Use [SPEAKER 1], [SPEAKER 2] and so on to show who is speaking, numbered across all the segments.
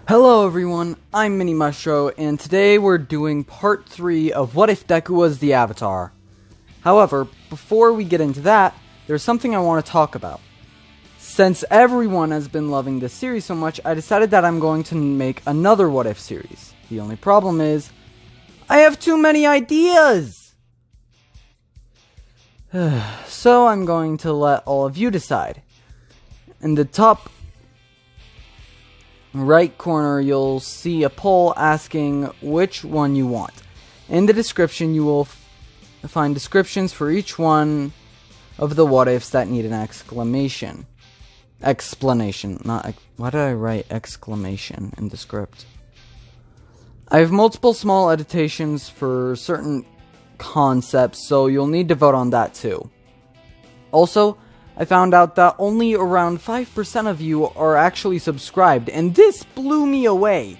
[SPEAKER 1] Hello everyone, I'm Mini Mushro, and today we're doing part 3 of What If Deku Was the Avatar. However, before we get into that, there's something I want to talk about. Since everyone has been loving this series so much, I decided that I'm going to make another What If series. The only problem is, I have too many ideas! So I'm going to let all of you decide. In the top right corner, you'll see a poll asking which one you want. In the description, you will find descriptions for each one of the what ifs that need an explanation. Why did I write exclamation in the script? I have multiple small annotations for certain concepts, so you'll need to vote on that too. Also, I found out that only around 5% of you are actually subscribed, and this blew me away.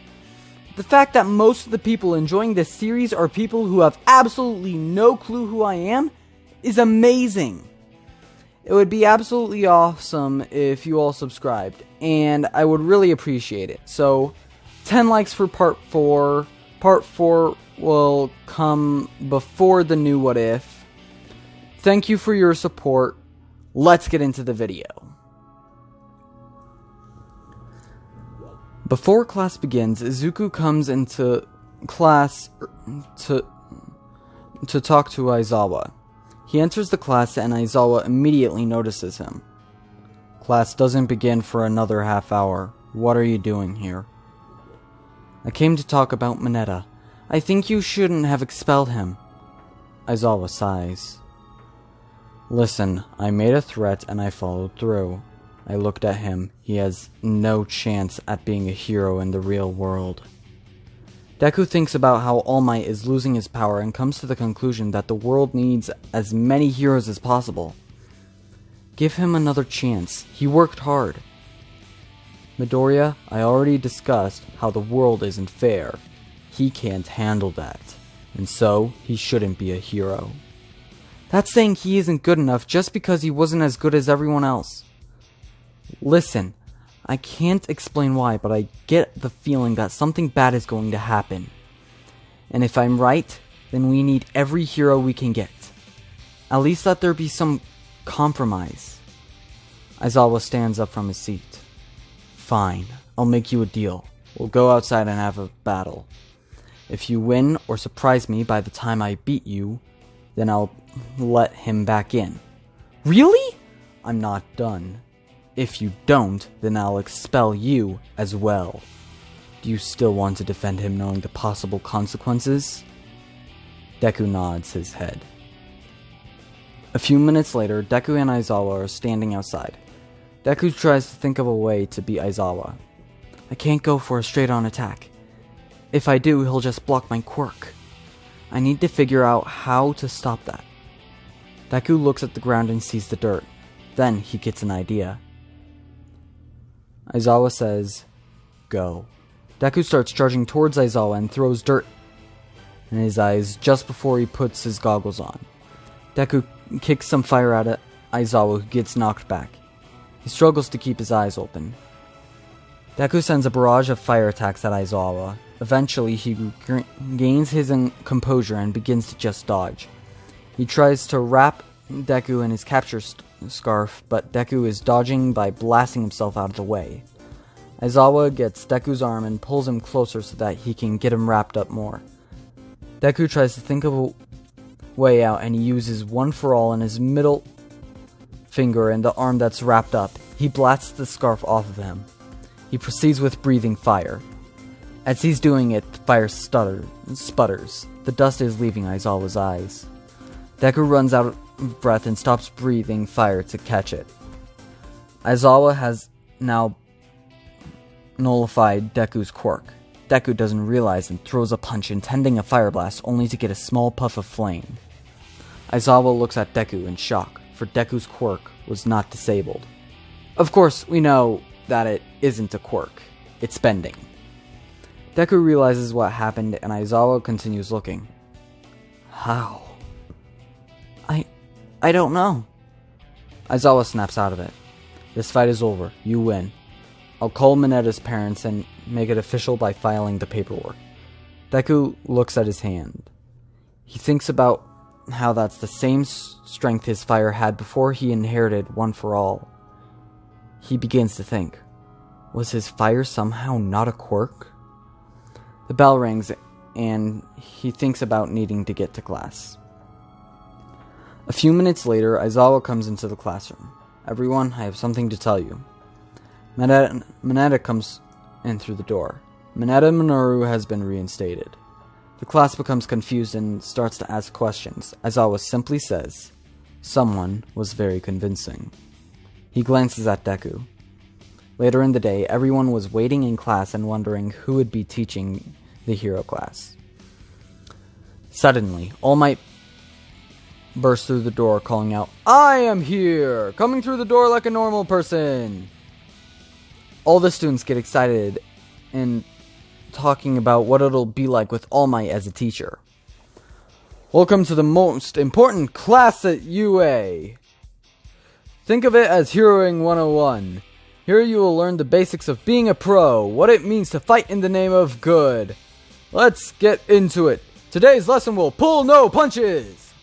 [SPEAKER 1] The fact that most of the people enjoying this series are people who have absolutely no clue who I am is amazing. It would be absolutely awesome if you all subscribed, and I would really appreciate it. So, 10 likes for part 4. Part 4 will come before the new What If. Thank you for your support. Let's get into the video. Before class begins, Izuku comes into class to talk to Aizawa. He enters the class and Aizawa immediately notices him. Class doesn't begin for another half hour. What are you doing here? I came to talk about Mineta. I think you shouldn't have expelled him. Aizawa sighs. Listen, I made a threat and I followed through. I looked at him. He has no chance at being a hero in the real world. Deku thinks about how All Might is losing his power and comes to the conclusion that the world needs as many heroes as possible. Give him another chance. He worked hard. Midoriya, I already discussed how the world isn't fair. He can't handle that, and so he shouldn't be a hero. That's saying he isn't good enough just because he wasn't as good as everyone else. Listen, I can't explain why, but I get the feeling that something bad is going to happen. And if I'm right, then we need every hero we can get. At least let there be some compromise. Aizawa stands up from his seat. Fine, I'll make you a deal. We'll go outside and have a battle. If you win or surprise me by the time I beat you, then I'll let him back in. Really? I'm not done. If you don't, then I'll expel you as well. Do you still want to defend him knowing the possible consequences? Deku nods his head. A few minutes later, Deku and Aizawa are standing outside. Deku tries to think of a way to beat Aizawa. I can't go for a straight-on attack. If I do, he'll just block my quirk. I need to figure out how to stop that. Deku looks at the ground and sees the dirt. Then he gets an idea. Aizawa says, go. Deku starts charging towards Aizawa and throws dirt in his eyes just before he puts his goggles on. Deku kicks some fire at Aizawa, who gets knocked back. He struggles to keep his eyes open. Deku sends a barrage of fire attacks at Aizawa. Eventually, he gains his composure and begins to just dodge. He tries to wrap Deku in his capture scarf, but Deku is dodging by blasting himself out of the way. Aizawa gets Deku's arm and pulls him closer so that he can get him wrapped up more. Deku tries to think of a way out, and he uses One for All in his middle finger and the arm that's wrapped up. He blasts the scarf off of him. He proceeds with breathing fire. As he's doing it, the fire sputters. The dust is leaving Aizawa's eyes. Deku runs out of breath and stops breathing fire to catch it. Aizawa has now nullified Deku's quirk. Deku doesn't realize and throws a punch intending a fire blast, only to get a small puff of flame. Aizawa looks at Deku in shock, for Deku's quirk was not disabled. Of course, we know that it isn't a quirk. It's bending. Deku realizes what happened, and Aizawa continues looking. How? I don't know. Aizawa snaps out of it. This fight is over. You win. I'll call Mineta's parents and make it official by filing the paperwork. Deku looks at his hand. He thinks about how that's the same strength his fire had before he inherited One for All. He begins to think, was his fire somehow not a quirk? The bell rings and he thinks about needing to get to class. A few minutes later, Aizawa comes into the classroom. Everyone, I have something to tell you. Mineta comes in through the door. Mineta Minoru has been reinstated. The class becomes confused and starts to ask questions. Aizawa simply says, "Someone was very convincing." He glances at Deku. Later in the day, everyone was waiting in class and wondering who would be teaching the hero class. Suddenly, All Might bursts through the door calling out, "I am here! Coming through the door like a normal person!" All the students get excited and talking about what it'll be like with All Might as a teacher. "Welcome to the most important class at UA. Think of it as Heroing 101. Here you will learn the basics of being a pro, what it means to fight in the name of good. Let's get into it. Today's lesson will pull no punches."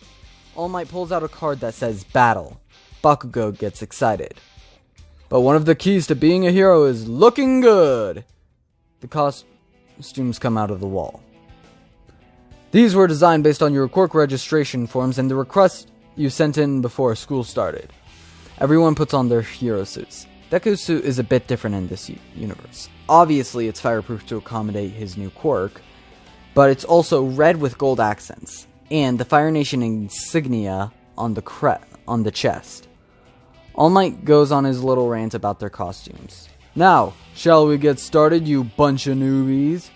[SPEAKER 1] All Might pulls out a card that says Battle. Bakugo gets excited. "But one of the keys to being a hero is looking good." The costumes come out of the wall. "These were designed based on your quirk registration forms and the request you sent in before school started." Everyone puts on their hero suits. Deku's suit is a bit different in this universe. Obviously, it's fireproof to accommodate his new quirk, but it's also red with gold accents, and the Fire Nation insignia on the chest. All Might goes on his little rant about their costumes. "Now, shall we get started, you bunch of newbies?"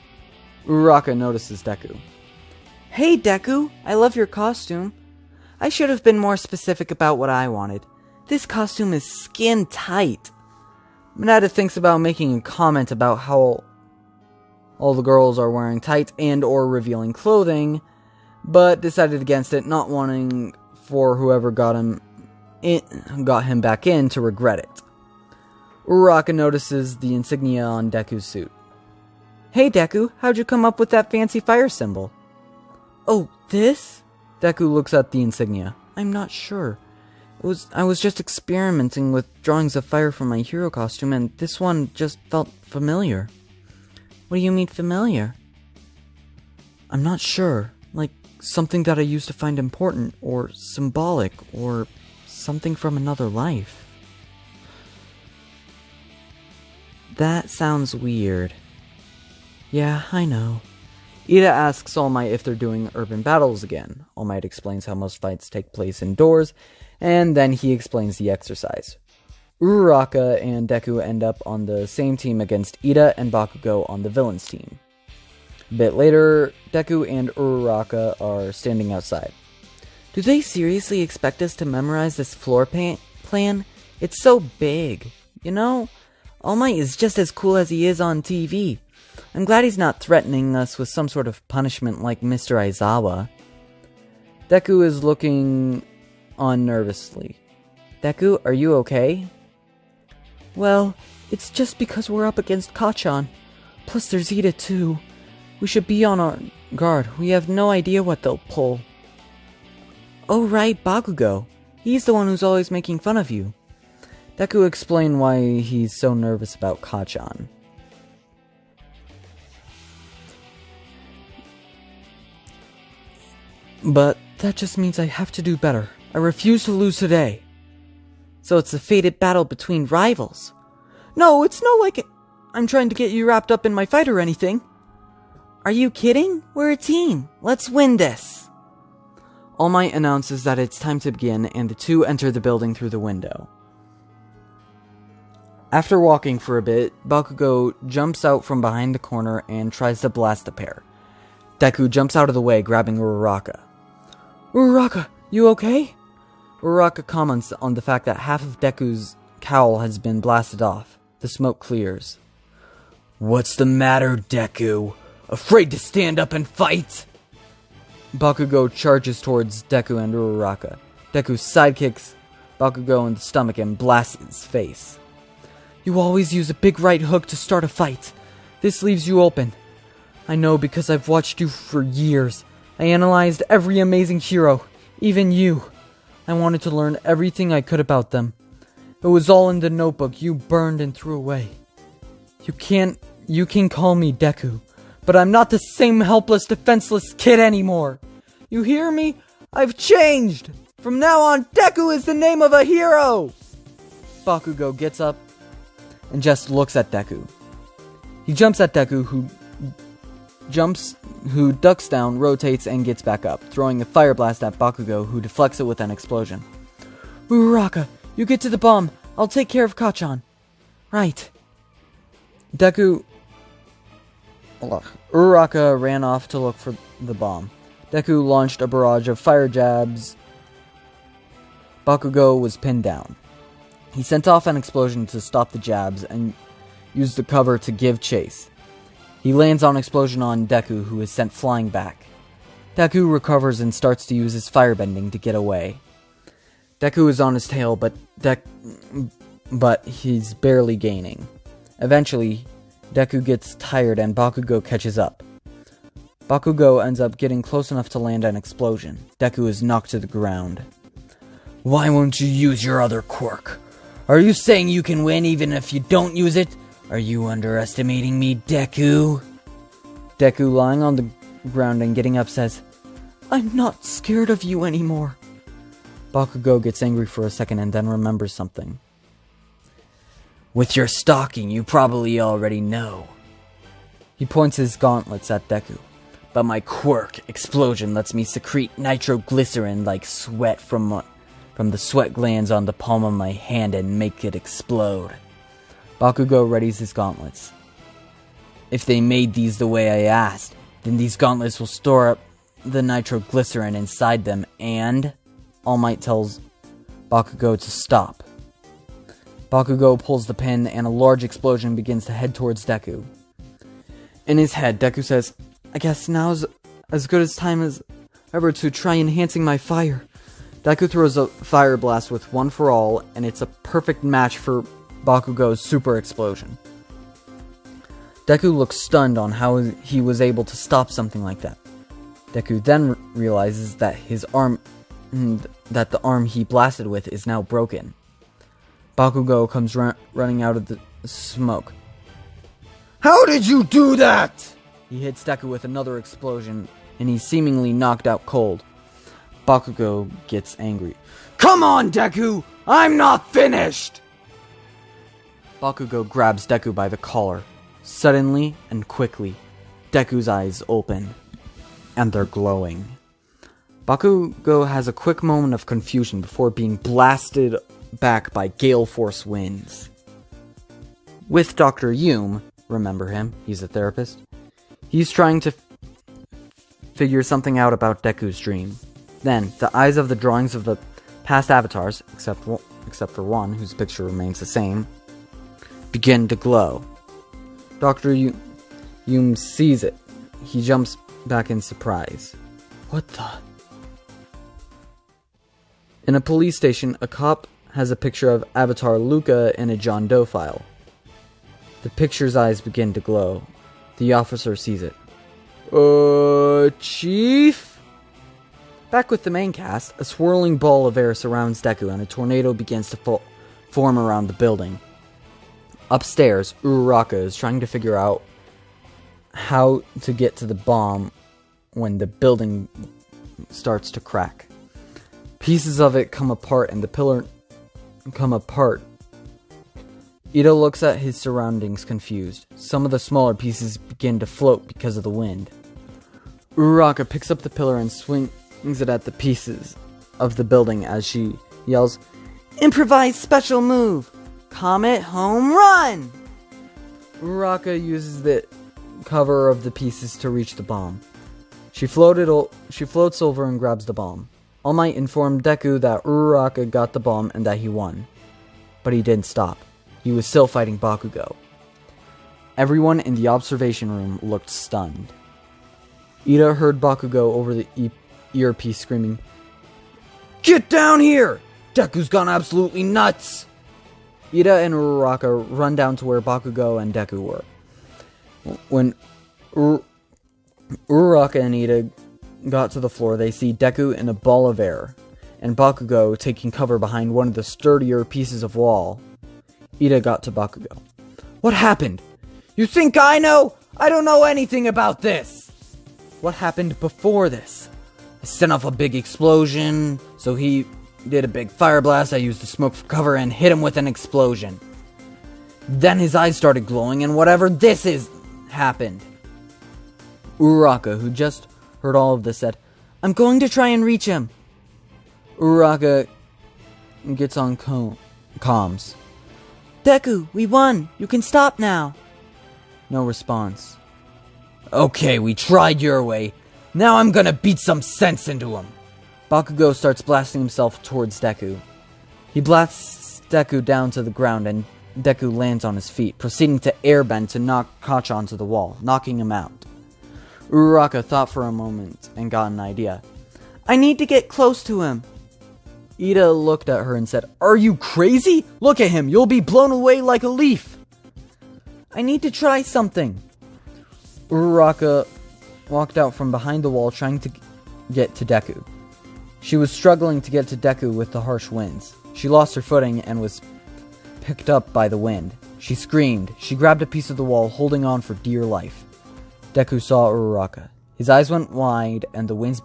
[SPEAKER 1] Uraraka notices Deku. "Hey Deku, I love your costume. I should have been more specific about what I wanted. This costume is skin tight." Mineta thinks about making a comment about how all the girls are wearing tight and or revealing clothing, but decided against it, not wanting for whoever got him back in to regret it. Uraraka notices the insignia on Deku's suit. "Hey Deku, how'd you come up with that fancy fire symbol?" "Oh, this?" Deku looks at the insignia. "I'm not sure. I was just experimenting with drawings of fire for my hero costume, and this one just felt familiar." "What do you mean familiar?" "I'm not sure. Like something that I used to find important, or symbolic, or something from another life." "That sounds weird." "Yeah, I know." Ida asks All Might if they're doing urban battles again. All Might explains how most fights take place indoors, and then he explains the exercise. Uraraka and Deku end up on the same team against Ida and Bakugo on the villains team. A bit later, Deku and Uraraka are standing outside. "Do they seriously expect us to memorize this floor plan? It's so big. You know, All Might is just as cool as he is on TV. I'm glad he's not threatening us with some sort of punishment like Mr. Aizawa." Deku is looking on nervously. "Deku, are you okay?" "Well, it's just because we're up against Kacchan. Plus there's Ida too. We should be on our guard. We have no idea what they'll pull." "Oh right, Bakugo. He's the one who's always making fun of you." Deku explained why he's so nervous about Kacchan. "But that just means I have to do better. I refuse to lose today." "So it's a fated battle between rivals." "No, it's not like I'm trying to get you wrapped up in my fight or anything." "Are you kidding? We're a team. Let's win this." All Might announces that it's time to begin, and the two enter the building through the window. After walking for a bit, Bakugo jumps out from behind the corner and tries to blast the pair. Deku jumps out of the way, grabbing Uraraka. "Uraraka, you okay?" Uraraka comments on the fact that half of Deku's cowl has been blasted off. The smoke clears. "What's the matter, Deku? Afraid to stand up and fight?" Bakugo charges towards Deku and Uraraka. Deku sidekicks Bakugo in the stomach and blasts his face. "You always use a big right hook to start a fight. This leaves you open. I know because I've watched you for years. I analyzed every amazing hero, even you. I wanted to learn everything I could about them. It was all in the notebook you burned and threw away. You can call me Deku, but I'm not the same helpless, defenseless kid anymore. You hear me? I've changed! From now on, Deku is the name of a hero! Bakugo gets up and just looks at Deku. He jumps at Deku, who ducks down, rotates, and gets back up, throwing a fire blast at Bakugo, who deflects it with an explosion. Uraraka, you get to the bomb. I'll take care of Kachan. Right. Uraraka ran off to look for the bomb. Deku launched a barrage of fire jabs. Bakugo was pinned down. He sent off an explosion to stop the jabs and used the cover to give chase. He lands on explosion on Deku, who is sent flying back. Deku recovers and starts to use his firebending to get away. Deku is on his tail, but he's barely gaining. Eventually, Deku gets tired and Bakugo catches up. Bakugo ends up getting close enough to land an explosion. Deku is knocked to the ground. Why won't you use your other quirk? Are you saying you can win even if you don't use it? Are you underestimating me, Deku? Deku, lying on the ground and getting up, says, I'm not scared of you anymore. Bakugo gets angry for a second and then remembers something. With your stalking, you probably already know. He points his gauntlets at Deku. But my quirk, Explosion, lets me secrete nitroglycerin like sweat from the sweat glands on the palm of my hand and make it explode. Bakugo readies his gauntlets. If they made these the way I asked, then these gauntlets will store up the nitroglycerin inside them and... All Might tells Bakugo to stop. Bakugo pulls the pin and a large explosion begins to head towards Deku. In his head, Deku says, I guess now's as good a time as ever to try enhancing my fire. Deku throws a fire blast with One for All, and it's a perfect match for Bakugo's super explosion. Deku looks stunned on how he was able to stop something like that. Deku then realizes that the arm he blasted with is now broken. Bakugo comes running out of the smoke. How did you do that? He hits Deku with another explosion, and he's seemingly knocked out cold. Bakugo gets angry. Come on, Deku! I'm not finished! Bakugo grabs Deku by the collar. Suddenly and quickly, Deku's eyes open, and they're glowing. Bakugo has a quick moment of confusion before being blasted back by gale force winds. With Dr. Yume, remember him, he's a therapist, he's trying to figure something out about Deku's dream. Then, the eyes of the drawings of the past avatars, except for one, whose picture remains the same, begin to glow. Dr. Yume sees it. He jumps back in surprise. What the... In a police station, a cop has a picture of Avatar Luca in a John Doe file. The picture's eyes begin to glow. The officer sees it. Chief? Back with the main cast, a swirling ball of air surrounds Deku and a tornado begins to form around the building. Upstairs, Uraraka is trying to figure out how to get to the bomb when the building starts to crack. Pieces of it come apart and the pillar come apart. Ito looks at his surroundings confused. Some of the smaller pieces begin to float because of the wind. Uraraka picks up the pillar and swings it at the pieces of the building as she yells, Improvise special move! Comet home run! Uraraka uses the cover of the pieces to reach the bomb. She floats over and grabs the bomb. All Might informed Deku that Uraraka got the bomb and that he won. But he didn't stop. He was still fighting Bakugo. Everyone in the observation room looked stunned. Ida heard Bakugo over the earpiece screaming, Get down here! Deku's gone absolutely nuts! Ida and Uraraka run down to where Bakugo and Deku were. When Uraraka and Ida got to the floor, they see Deku in a ball of air, and Bakugo taking cover behind one of the sturdier pieces of wall. Ida got to Bakugo. What happened? You think I know? I don't know anything about this! What happened before this? I set off a big explosion, so he did a big fire blast. I used the smoke for cover and hit him with an explosion. Then his eyes started glowing, and whatever this is happened. Uraraka, who just heard all of this, said, I'm going to try and reach him. Uraraka gets on comms. Deku, we won. You can stop now. No response. Okay, we tried your way. Now I'm gonna beat some sense into him. Bakugo starts blasting himself towards Deku. He blasts Deku down to the ground, and Deku lands on his feet, proceeding to airbend to knock Koch onto the wall, knocking him out. Uraraka thought for a moment and got an idea. I need to get close to him. Ida looked at her and said, Are you crazy? Look at him, you'll be blown away like a leaf. I need to try something. Uraraka walked out from behind the wall trying to get to Deku. She was struggling to get to Deku with the harsh winds. She lost her footing and was picked up by the wind. She screamed. She grabbed a piece of the wall, holding on for dear life. Deku saw Uraraka. His eyes went wide, and the wind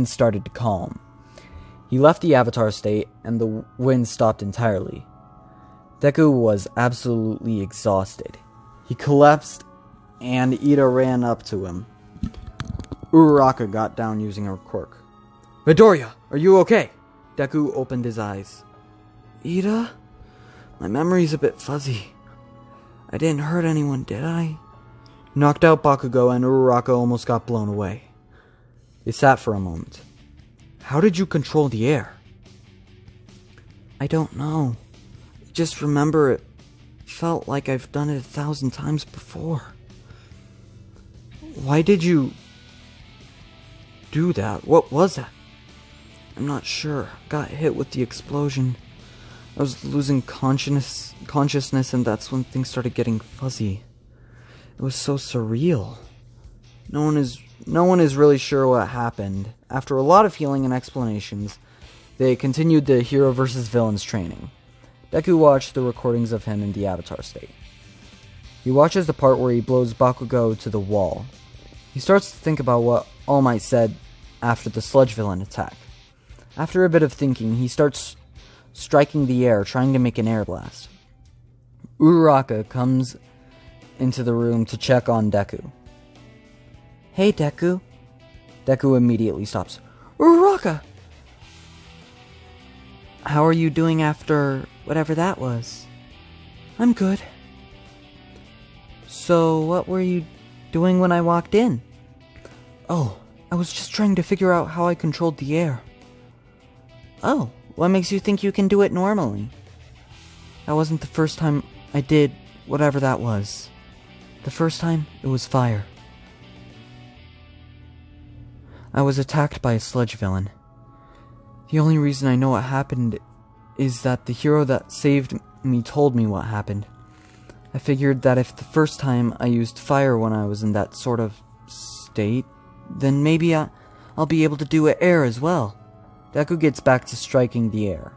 [SPEAKER 1] started to calm. He left the avatar state, and the wind stopped entirely. Deku was absolutely exhausted. He collapsed, and Ida ran up to him. Uraraka got down using her quirk. Midoriya, are you okay? Deku opened his eyes. Ida? My memory's a bit fuzzy. I didn't hurt anyone, did I? Knocked out Bakugo, and Uraraka almost got blown away. They sat for a moment. How did you control the air? I don't know. I just remember it felt like I've done it 1,000 times before. Why did you do that? What was it? I'm not sure. Got hit with the explosion. I was losing consciousness, and that's when things started getting fuzzy. It was so surreal. No one is really sure what happened. After a lot of healing and explanations, they continued the hero versus villains training. Deku watched the recordings of him in the avatar state. He watches the part where he blows Bakugo to the wall. He starts to think about what All Might said after the sludge villain attack. After a bit of thinking, he starts striking the air, trying to make an air blast. Uraraka comes into the room to check on Deku. Hey, Deku. Deku immediately stops. Uraraka! How are you doing after whatever that was? I'm good. So, what were you doing when I walked in? Oh, I was just trying to figure out how I controlled the air. Oh, what makes you think you can do it normally? That wasn't the first time I did whatever that was. The first time, it was fire. I was attacked by a sludge villain. The only reason I know what happened is that the hero that saved me told me what happened. I figured that if the first time I used fire when I was in that sort of state, then maybe I'll be able to do air as well. Deku gets back to striking the air.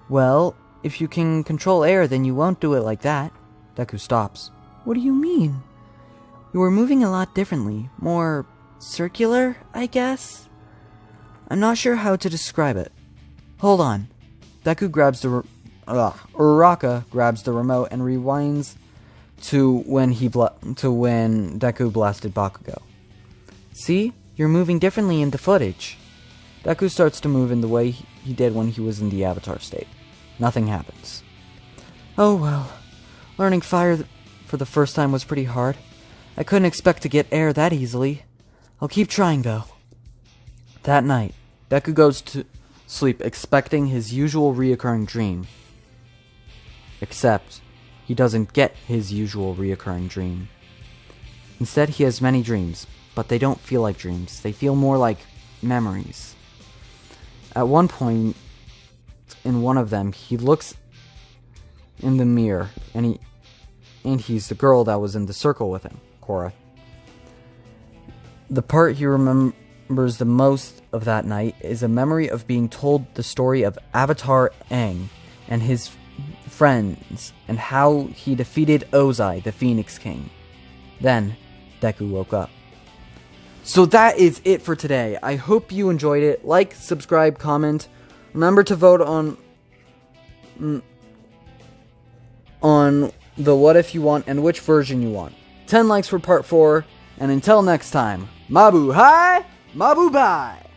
[SPEAKER 1] Well, if you can control air, then you won't do it like that. Deku stops. What do you mean? You were moving a lot differently. More circular, I guess? I'm not sure how to describe it. Hold on. Deku grabs the... Uraraka grabs the remote and rewinds to when Deku blasted Bakugo. See? You're moving differently in the footage. Deku starts to move in the way he did when he was in the avatar state. Nothing happens. Oh well. Learning fire for the first time was pretty hard. I couldn't expect to get air that easily. I'll keep trying though. That night, Deku goes to sleep expecting his usual reoccurring dream. Except, he doesn't get his usual reoccurring dream. Instead, he has many dreams, but they don't feel like dreams. They feel more like memories. At one point, in one of them, he looks in the mirror, and And he's the girl that was in the circle with him, Korra. The part he remembers the most of that night is a memory of being told the story of Avatar Aang and his friends and how he defeated Ozai, the Phoenix King. Then, Deku woke up. So that is it for today. I hope you enjoyed it. Like, subscribe, comment. Remember to vote on the what if you want and which version you want. 10 likes for part 4. And until next time, Mabu Hai, Mabu Bye!